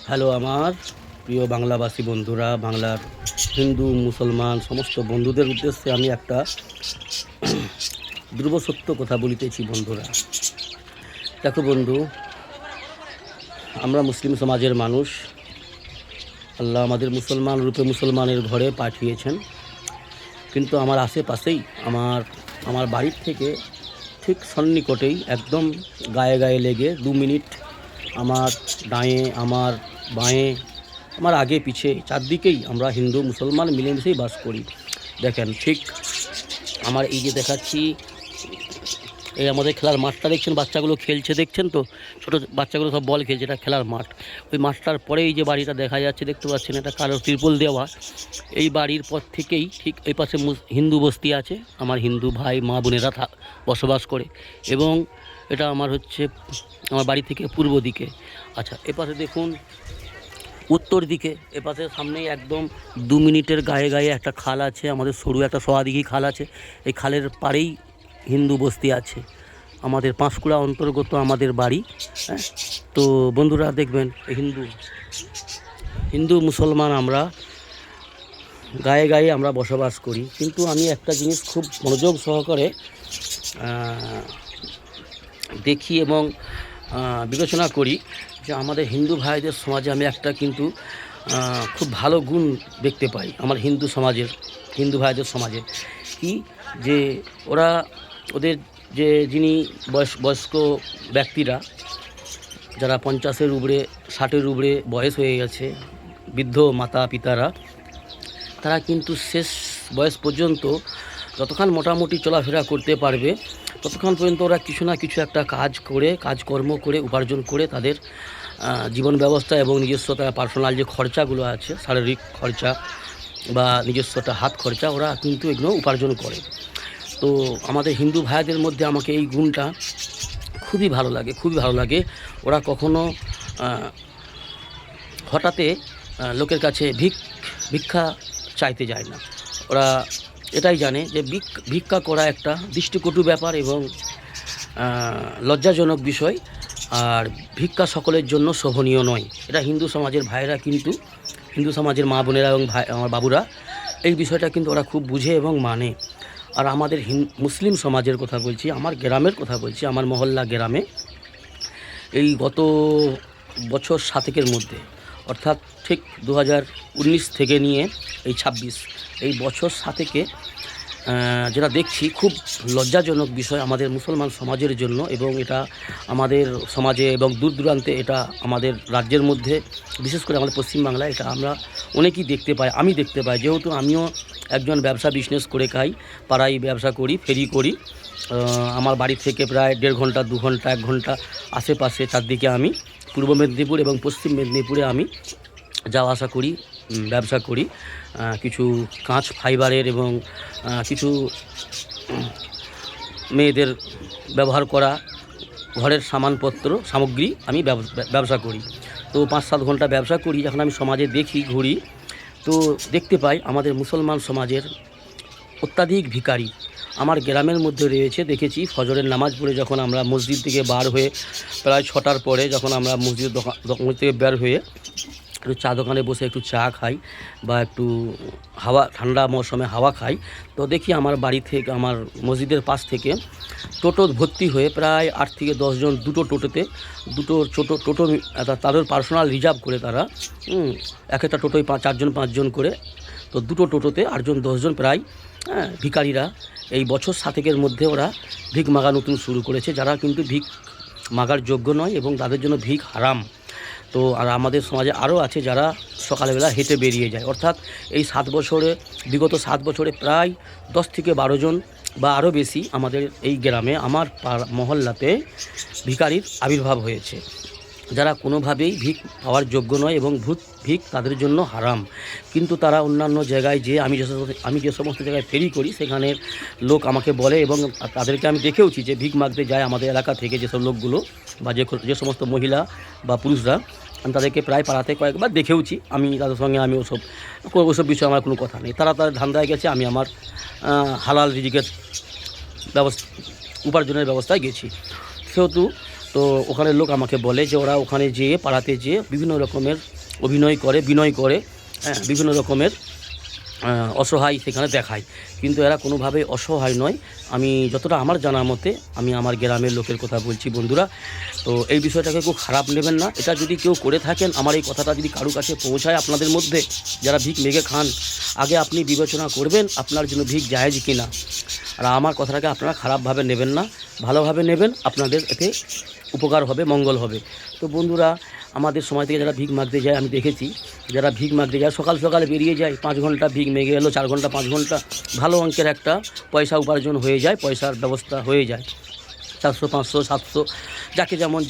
Hello আমার প্রিয় বাংলাভাষী বন্ধুরা, বাংলার হিন্দু মুসলমান সমস্ত বন্ধুদের উদ্দেশ্যে আমি একটা ধ্রুব সত্য কথা বলিতেছি বন্ধুরা। দেখো বন্ধু, আমরা মুসলিম সমাজের মানুষ। আল্লাহ আমাদের মুসলমান রূপে মুসলমানের ঘরে পাঠিয়েছেন, কিন্তু আমার আশেপাশেই আমার বাড়ির থেকে ঠিক সন্নিকটেই একদম গায়ে গায়ে লেগে 2 মিনিট আমার ডাঁয়ে, আমার বাঁয়ে, আমার আগে পিছে চারদিকেই আমরা হিন্দু মুসলমান মিলেমিশেই বাস করি। দেখেন, ঠিক আমার এই যে দেখাচ্ছি, এই আমাদের খেলার মাঠটা দেখছেন, বাচ্চাগুলো খেলছে দেখছেন তো, ছোটো বাচ্চাগুলো সব বল খেলছে, এটা খেলার মাঠ। ওই মাঠটার পরে এই যে বাড়িটা দেখা যাচ্ছে, দেখতে পাচ্ছেন, এটা কালো ত্রিপল দেওয়া। এই বাড়ির পর থেকেই ঠিক এই পাশে হিন্দু বস্তি আছে, আমার হিন্দু ভাই মা বোনেরা বসবাস করে, এবং এটা আমার হচ্ছে আমার বাড়ি থেকে পূর্ব দিকে। আচ্ছা, এপাশে দেখুন উত্তর দিকে, এপাশে সামনেই একদম 2 মিনিটের গায়ে গায়ে একটা খাল আছে, আমাদের সরু একটা সোয়াদিঘি খাল আছে। এই খালের পাড়েই হিন্দু বস্তি আছে, আমাদের পাঁশকুড়া অন্তর্গত আমাদের বাড়ি। হ্যাঁ, তো বন্ধুরা দেখবেন, হিন্দু মুসলমান আমরা গায়ে গায়ে আমরা বসবাস করি। কিন্তু আমি একটা জিনিস খুব মনোযোগ সহকারে দেখি এবং বিবেচনা করি যে আমাদের হিন্দু ভাইদের সমাজে আমি একটা কিন্তু খুব ভালো গুণ দেখতে পাই আমার হিন্দু ভাইদের সমাজে। কি যে ওদের যিনি বয়স্ক ব্যক্তিরা, যারা 50-এর উপরে 60-এর উপরে বয়স হয়ে গেছে, বৃদ্ধ মাতা পিতারা, তারা কিন্তু শেষ বয়স পর্যন্ত যতক্ষণ মোটামুটি চলাফেরা করতে পারবে ততক্ষণ পর্যন্ত ওরা কিছু না কিছু একটা কাজকর্ম করে উপার্জন করে তাদের জীবন ব্যবস্থা এবং নিজস্ব তার পার্সোনাল যে খরচাগুলো আছে, শারীরিক খরচা বা নিজস্ব একটা হাত খরচা, ওরা কিন্তু এগুলো উপার্জন করে। তো আমাদের হিন্দু ভাইদের মধ্যে আমাকে এই গুণটা খুবই ভালো লাগে। ওরা কখনো হঠাৎ লোকের কাছে ভিক্ষা চাইতে যায় না। ওরা এটাই জানে যে ভিক্ষা করা একটা দৃষ্টিকটু ব্যাপার এবং লজ্জাজনক বিষয়, আর ভিক্ষা সকলের জন্য শোভনীয় নয়। এটা হিন্দু সমাজের ভাইরা, কিন্তু হিন্দু সমাজের মা বোনেরা এবং আমার বাবুরা এই বিষয়টা কিন্তু ওরা খুব বুঝে এবং মানে। আর আমাদের মুসলিম সমাজের কথা বলছি, আমার গ্রামের কথা বলছি, আমার মহল্লা গ্রামে এই গত বছর 7 মধ্যে, অর্থাৎ ঠিক 2019 থেকে নিয়ে এই 26, এই বছর 7 যেটা দেখছি খুব লজ্জাজনক বিষয় আমাদের মুসলমান সমাজের জন্য, এবং এটা আমাদের সমাজে এবং দূর দূরান্তে, এটা আমাদের রাজ্যের মধ্যে, বিশেষ করে আমাদের পশ্চিমবাংলায় এটা আমরা অনেকেই দেখতে পাই। আমি দেখতে পাই, যেহেতু আমিও একজন বিজনেস করে খাই, পাড়ায় ব্যবসা করি, ফেরি করি। আমার বাড়ি থেকে প্রায় 1.5 ঘন্টা 2 ঘন্টা 1 ঘন্টা আশেপাশে চারদিকে আমি পূর্ব মেদিনীপুর এবং পশ্চিম মেদিনীপুরে আমি যাওয়া আসা করি, ব্যবসা করি। কিছু কাঁচ ফাইবারের এবং কিছু মেয়েদের ব্যবহার করা ঘরের সামগ্রী আমি ব্যবসা করি। তো 5-7 ঘন্টা ব্যবসা করি। যখন আমি সমাজে ঘুরি, তো দেখতে পাই আমাদের মুসলমান সমাজের অত্যাধিক ভিখারি আমার গ্রামের মধ্যে রয়েছে। দেখেছি ফজরের নামাজ পড়ে যখন আমরা মসজিদ থেকে বার হয়ে, প্রায় 6টার পরে যখন আমরা মসজিদ থেকে বের হয়ে একটু চা দোকানে বসে একটু চা খাই বা একটু ঠান্ডা মৌসুমে হাওয়া খাই, তো দেখি আমার বাড়ি থেকে, আমার মসজিদের পাশ থেকে টোটো ভর্তি হয়ে প্রায় 8 থেকে 10 জন, দুটো টোটো তাদের পার্সোনাল রিজার্ভ করে তারা, এক একটা টোটোয় 4-5 জন করে, তো দুটো টোটোতে 8-10 জন প্রায় ভিখারিরা এই বছর 7 মধ্যে ওরা ভিক মাগা নতুন শুরু করেছে, যারা কিন্তু ভিক মাগার যোগ্য নয় এবং তাদের জন্য ভিক হারাম। তো আর আমাদের সমাজে আরও আছে যারা সকালবেলা হেঁটে বেরিয়ে যায়। অর্থাৎ এই বিগত 7 বছরে প্রায় 10 থেকে 12 জন বা আরও বেশি আমাদের এই গ্রামে, আমার মহল্লাতে ভিখারির আবির্ভাব হয়েছে, যারা কোনোভাবেই ভিক পাওয়ার যোগ্য নয় এবং ভিক তাদের জন্য হারাম। কিন্তু তারা অন্যান্য জায়গায় আমি যে সমস্ত জায়গায় ফেরি করি, সেখানের লোক আমাকে বলে এবং তাদেরকে আমি দেখেওছি যে ভিক মাগতে যায় আমাদের এলাকা থেকে যেসব লোকগুলো বা যে সমস্ত মহিলা বা পুরুষরা, আমি তাদেরকে প্রায় পাড়াতে কয়েকবার দেখেওছি। আমি তাদের সঙ্গে ওসব বিষয়ে আমার কোনো কথা নেই। তারা তাদের ধান্দায় গেছে, আমি আমার হালাল রিজিকের উপার্জনের ব্যবস্থায় গেছি। সেহেতু তো তো ওখানে লোক আমাকে বলে যে ওরা ওখানে যেয়ে পাড়াতে যেয়ে বিভিন্ন রকমের অভিনয় করে, বিনয় করে, হ্যাঁ, বিভিন্ন রকমের অসহায় সেখানে দেখায়, কিন্তু এরা কোনোভাবেই অসহায় নয়। আমি যতটা আমার জানা মতে, আমি আমার গ্রামের লোকের কথা বলছি বন্ধুরা। তো এই বিষয়টাকে খুব খারাপ নেবেন না। এটা যদি কেউ করে থাকেন, আমার এই কথাটা যদি কারো কাছে পৌঁছায় আপনাদের মধ্যে যারা ভিক মেঘে খান, আগে আপনি বিবেচনা করবেন আপনার জন্য ভিক জায়েজ কি না। আর আমার কথাটাকে আপনারা খারাপভাবে নেবেন না, ভালোভাবে নেবেন, আপনাদের এতে উপকার হবে, মঙ্গল হবে। তো বন্ধুরা, আমাদের সমাজ থেকে যারা ভিক মাগতে যায়, আমি দেখেছি যারা ভিক মাগতে যায় সকাল সকালে বেরিয়ে যায়, 5 ঘন্টা ভিক মেঘে এলো, 4 ঘন্টা 5 ঘন্টা, ভালো অঙ্কের একটা পয়সা উপার্জন হয়ে যায়, পয়সার ব্যবস্থা হয়ে যায়, 400 500 700 যাকে যেমন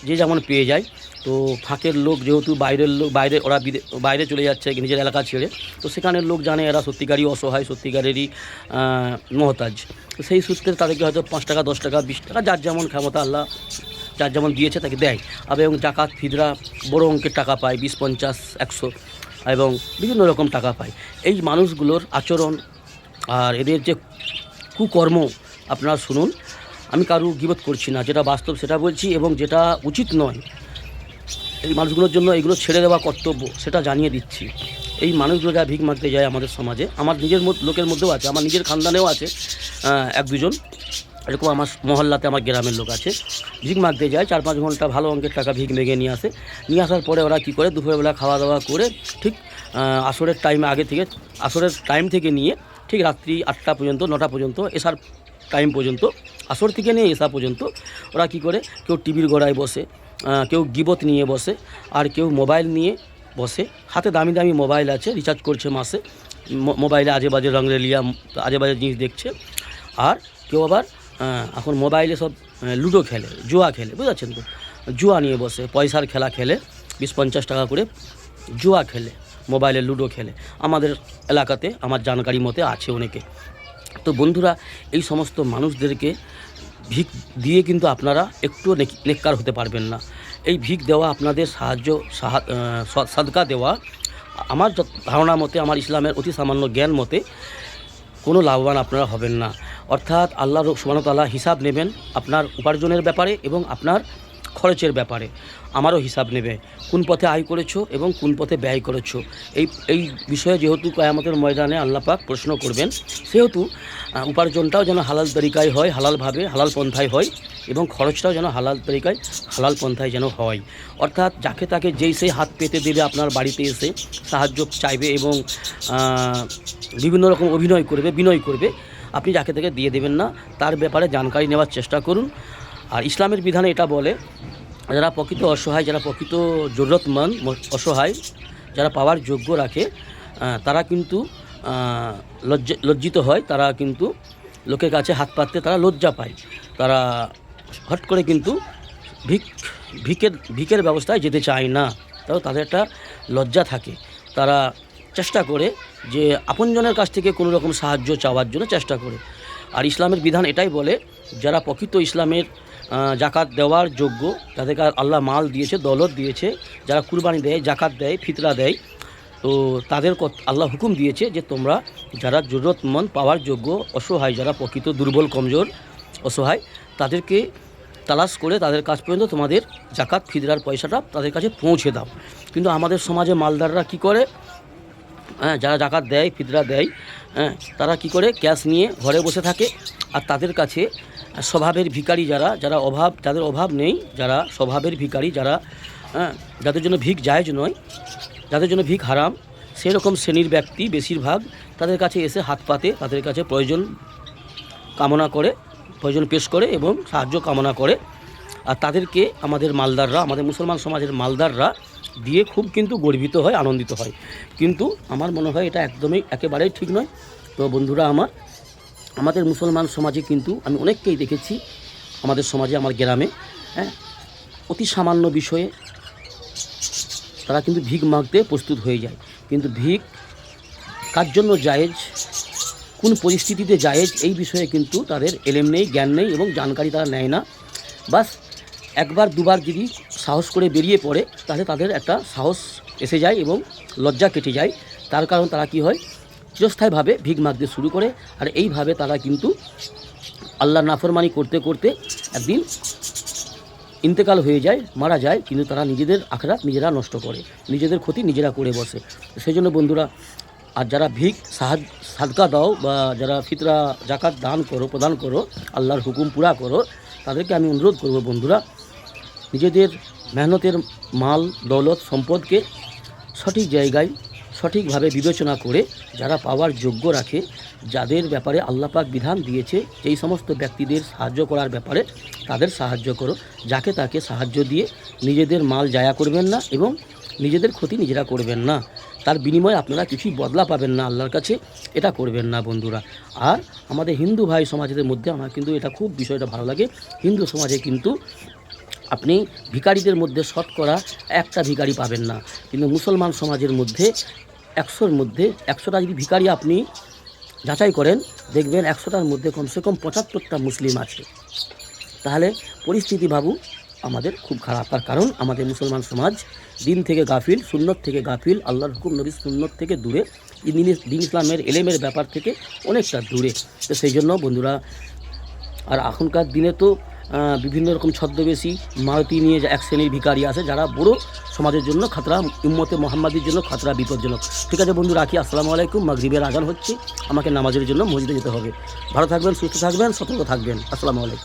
যে যেমন পেয়ে যায়। তো ফাঁকের লোক যেহেতু বাইরের লোক, ওরা বাইরে চলে যাচ্ছে নিজের এলাকা ছেড়ে, তো সেখানের লোক জানে এরা সত্যিকারই অসহায়, সত্যিকারেরই মহতাজ। তো সেই সূত্রে তাদেরকে হয়তো 5 টাকা 10 টাকা 20 টাকা যার যেমন ক্ষমতা আল্লাহ যার যেমন দিয়েছে তাকে দেয়। এবং জাকাত ফিদরা বড় অঙ্কের টাকা পায়, 20 50 100 এবং বিভিন্ন রকম টাকা পায়। এই মানুষগুলোর আচরণ আর এদের যে কুকর্ম আপনারা শুনুন। আমি কারু গীবত করছি না, যেটা বাস্তব সেটা বলছি, এবং যেটা উচিত নয় এই মানুষগুলোর জন্য এগুলো ছেড়ে দেওয়া কর্তব্য সেটা জানিয়ে দিচ্ছি। এই মানুষগুলো যা ভিক মাগতে যায় আমাদের সমাজে, আমার নিজের লোকের মধ্যেও আছে, আমার নিজের খানদানেও আছে 1-2 জন এরকম, আমার মহল্লাতে আমার গ্রামের লোক আছে। ভিক মাগতে যায় 4-5 ঘন্টা ভালো অঙ্কের টাকা ভিক মেঘে নিয়ে আসে। নিয়ে আসার পরে ওরা কী করে, দুপুরবেলা খাওয়া দাওয়া করে ঠিক আসরের টাইম থেকে নিয়ে ঠিক রাত্রি 8টা পর্যন্ত, 9টা পর্যন্ত, এসার টাইম পর্যন্ত, আসর থেকে নিয়ে এসা পর্যন্ত ওরা কী করে, কেউ টিভির গোড়ায় বসে, কেউ গিবত নিয়ে বসে, আর কেউ মোবাইল নিয়ে বসে। হাতে দামি দামি মোবাইল আছে, রিচার্জ করছে মাসে, মোবাইলে আজে বাজে রংরেলিয়া আজে বাজে জিনিস দেখছে। আর কেউ আবার এখন মোবাইলে সব লুডো খেলে, জুয়া খেলে, বুঝতে পারছেন তো, জুয়া নিয়ে বসে, পয়সার খেলা খেলে, 20-50 টাকা করে জুয়া খেলে, মোবাইলে লুডো খেলে। আমাদের এলাকাতে আমার জানকারি মতে আছে অনেকে। তো বন্ধুরা, এই সমস্ত মানুষদেরকে ভিক দিয়ে কিন্তু আপনারা একটুও নেককার হতে পারবেন না। এই ভিক দেওয়া আপনাদের সাদকা দেওয়া আমার ধারণা মতে, আমার ইসলামের অতি সামান্য জ্ঞান মতে কোনো লাভবান আপনারা হবেন না। অর্থাৎ আল্লাহ সুবহানাহু ওয়া তাআলা হিসাব নেবেন আপনার উপার্জনের ব্যাপারে এবং আপনার খরচের ব্যাপারে। আমারও হিসাব নেবে, কোন পথে আয় করেছো এবং কোন পথে ব্যয় করেছো। এই বিষয়ে যেহেতু কিয়ামতের ময়দানে আল্লাহ পাক প্রশ্ন করবেন, সেহেতু উপার্জনটাও যেন হালাল তরিকায় হয়, হালালভাবে, হালাল পন্থায় হয়, এবং খরচটাও যেন হালাল তরিকায়, হালাল পন্থায় যেন হয়। অর্থাৎ যাকে তাকে যেই সেই হাত পেতে দেবে, আপনার বাড়িতে এসে সাহায্য চাইবে এবং বিভিন্ন রকম অভিনয় করবে, বিনয় করবে, আপনি যাকে তাকে দিয়ে দেবেন না। তার ব্যাপারে জানকারি নেওয়ার চেষ্টা করুন। আর ইসলামের বিধানে এটা বলে, যারা প্রকৃত অসহায়, যারা প্রকৃত জরুরতমন্দ অসহায়, যারা পাওয়ার যোগ্য রাখে, তারা কিন্তু লজ্জিত হয়, তারা কিন্তু লোকের কাছে হাত পাততে তারা লজ্জা পায়, তারা হট করে কিন্তু ভিকের ব্যবস্থায় যেতে চায় না। তাও তাদের একটা লজ্জা থাকে, তারা চেষ্টা করে যে আপনজনের কাছ থেকে কোনো রকম সাহায্য চাওয়ার জন্য চেষ্টা করে। আর ইসলামের বিধান এটাই বলে, যারা প্রকৃত ইসলামের জাকাত দেওয়ার যোগ্য, যাদেরকে আল্লাহ মাল দিয়েছে, দৌলত দিয়েছে, যারা কুরবানি দেয়, জাকাত দেয়, ফিতরা দেয়, তো তাদের আল্লাহ হুকুম দিয়েছে যে তোমরা যারা জরুরতমন্দ, পাওয়ার যোগ্য, অসহায়, যারা প্রকৃত দুর্বল, কমজোর, অসহায়, তাদেরকে তালাশ করে তাদের কাছ পর্যন্ত তোমাদের জাকাত ফিতরার পয়সাটা তাদের কাছে পৌঁছে দাও। কিন্তু আমাদের সমাজে মালদাররা কি করে, যারা জাকাত দেয়, ফিতরা দেয়, তারা কি করে, ক্যাশ নিয়ে ঘরে বসে থাকে। আর তাদের কাছে স্বভাবের ভিখারি, যাদের অভাব নেই, যারা স্বভাবের ভিখারি, যাদের জন্য ভিক জায়েজ নয়, যাদের জন্য ভিক হারাম, সেরকম শ্রেণীর ব্যক্তি বেশিরভাগ তাদের কাছে এসে হাত পাতে, তাদের কাছে প্রয়োজন পেশ করে এবং সাহায্য কামনা করে। আর তাদেরকে আমাদের মালদাররা, আমাদের মুসলমান সমাজের মালদাররা দিয়ে খুব কিন্তু গর্বিত হয়, আনন্দিত হয়। কিন্তু আমার মনে হয় এটা একেবারেই ঠিক নয়। তো বন্ধুরা, আমাদের মুসলমান সমাজে কিন্তু আমি অনেককেই দেখেছি, আমাদের সমাজে, আমার গ্রামে, অতি সামান্য বিষয়ে তারা কিন্তু ভিক মাগতে প্রস্তুত হয়ে যায়। কিন্তু ভিক কার জন্য জায়েজ, কোন পরিস্থিতিতে জায়েজ, এই বিষয়ে কিন্তু তাদের এলেম নেই, জ্ঞান নেই এবং জানকারি তারা নেয় না। বাস একবার দুবার যদি সাহস করে বেরিয়ে পড়ে, তাহলে তাদের একটা সাহস এসে যায় এবং লজ্জা কেটে যায়। তার কারণ তারা কি হয়, চিরস্থায়ীভাবে ভিক মাগতে শুরু করে। আর এইভাবে তারা কিন্তু আল্লাহর নাফরমানি করতে করতে একদিন ইন্তেকাল হয়ে যায়, মারা যায়, কিন্তু তারা নিজেদের আখেরাত নিজেরা নষ্ট করে, নিজেদের ক্ষতি নিজেরা করে বসে। সেই জন্য বন্ধুরা, আর যারা সাদকা দাও বা যারা ফিতরা জাকাত প্রদান করো, আল্লাহর হুকুম পুরা করো, তাদেরকে আমি অনুরোধ করব বন্ধুরা, নিজেদের মেহনতের মাল দৌলত সম্পদকে সঠিক জায়গায় সঠিকভাবে বিবেচনা করে যারা পাওয়ার যোগ্য রাখে, যাদের ব্যাপারে আল্লাহ পাক বিধান দিয়েছে এই সমস্ত ব্যক্তিদের সাহায্য করার ব্যাপারে, তাদের সাহায্য করো। যাকে তাকে সাহায্য দিয়ে নিজেদের মাল জায়া করবেন না এবং নিজেদের ক্ষতি নিজেরা করবেন না। তার বিনিময়ে আপনারা কিছুই বদলা পাবেন না আল্লাহর কাছে, এটা করবেন না বন্ধুরা। আর আমাদের হিন্দু ভাই সমাজের মধ্যে আমার কিন্তু এটা খুব বিষয়টা ভালো লাগে, হিন্দু সমাজে কিন্তু আপনি ভিখারিদের মধ্যে শতকরা একটা ভিখারি পাবেন না, কিন্তু মুসলমান সমাজের মধ্যে 100-র মধ্যে 100টা যদি ভিখারি আপনি যাচাই করেন, দেখবেন 100টার মধ্যে কমসে কম 75টা মুসলিম আছে। তাহলে পরিস্থিতি বাবু আমাদের খুব খারাপ। তার কারণ আমাদের মুসলমান সমাজ দিন থেকে গাফিল, সুন্নত থেকে গাফিল, আল্লাহর হুকুম নবীর সুন্নত থেকে দূরে, দিন ইসলামের এলেমের ব্যাপার থেকে অনেকটা দূরে। তো সেই জন্য বন্ধুরা, আর এখনকার দিনে তো বিভিন্ন রকম ছদ্মবেশী মারুতি নিয়ে এক শ্রেণীর ভিখারি আছে, যারা বড় সমাজের জন্য খাতরা, উম্মতে মোহাম্মদীর জন্য খাতরা, বিপজ্জনক। ঠিক আছে বন্ধু, রাখি। আসসালামু আলাইকুম। মাগরিবের আজান হচ্ছে, আমাকে নামাজের জন্য মসজিদে যেতে হবে। ভালো থাকবেন, সুস্থ থাকবেন, সতর্ক থাকবেন। আসসালামু আলাইকুম।